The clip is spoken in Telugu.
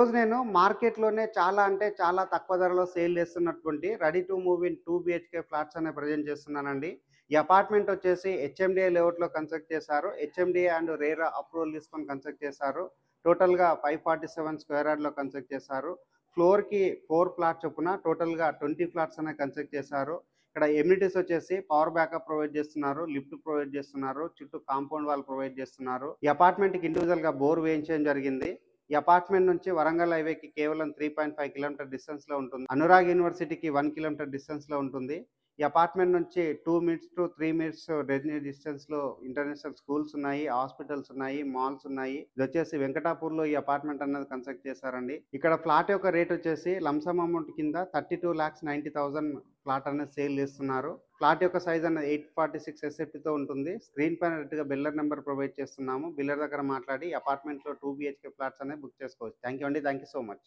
ఈరోజు నేను మార్కెట్‌లోనే చాలా అంటే చాలా తక్కువ ధరలో సేల్ చేస్తున్నటువంటి ready to move in 2 BHK flats అనేవి ప్రెజెంట్ చేస్తున్నానండి. ఈ అపార్ట్‌మెంట్ వచ్చేసి హెచ్ఎండిఏ లేఅవుట్‌లో కన్స్ట్రక్ట్ చేశారు. హెచ్ఎండిఏ అండ్ రేరా అప్రూవల్ తీసుకొని కన్స్ట్రక్ట్ చేశారు. టోటల్‌గా 547 స్క్వేర్ యార్డ్‌లో కన్స్ట్రక్ట్ చేశారు. ఫ్లోర్‌కి 4 ఫ్లాట్స్ చొప్పున టోటల్‌గా 20 ఫ్లాట్స్ అనేవి కన్స్ట్రక్ట్ చేశారు. ఇక్కడ ఎమ్యూనిటీస్ వచ్చేసి పవర్ బ్యాకప్ ప్రొవైడ్ చేస్తున్నారు. లిఫ్ట్ ప్రొవైడ్ చేస్తున్నారు. చుట్టూ కాంపౌండ్ వాల్ ప్రొవైడ్ చేస్తున్నారు. ఈ అపార్ట్‌మెంట్‌కి ఇండివిడ్యువల్‌గా బోర్ వేయించడం జరిగింది. ఈ అపార్ట్మెంట్ నుంచి వరంగల్ హైవేకి కేవలం 3.5 కిలోమీటర్ డిస్టెన్స్‌లో ఉంటుంది. అనురాగ్ యూనివర్సిటీకి 1 కిలోమీటర్ డిస్టెన్స్‌లో ఉంటుంది. ఈ అపార్ట్మెంట్ నుంచి 2 మినిట్స్ టు 3 మినిట్స్ డిస్టెన్స్‌లో ఇంటర్నేషనల్ స్కూల్స్ ఉన్నాయి, హాస్పిటల్స్ ఉన్నాయి, మాల్స్ ఉన్నాయి. ఇదొచ్చేసి వెంకటాపూర్‌లో ఈ అపార్ట్మెంట్ అన్నది కన్స్ట్రక్ట్ చేశారండి. ఇక్కడ ఫ్లాట్ యొక్క రేట్ వచ్చేసి లంసమ్ అమౌంట్ కింద 32,90,000 ఫ్లాట్ అనేది సేల్ చేస్తున్నారు. ఫ్లాట్ యొక్క సైజ్ అనేది 846 ఎస్ఎఫ్‌టీతో ఉంటుంది. స్క్రీన్ పైన డైరెక్ట్‌గా బిల్డర్ నంబర్ ప్రొవైడ్ చేస్తున్నాము. బిల్డర్ దగ్గర మాట్లాడి అపార్ట్మెంట్‌లో 2 బీహెచ్‌కే ఫ్లాట్స్ అనేవి బుక్ చేసుకోవచ్చు. థాంక్ యూ అండి. Thank you so much.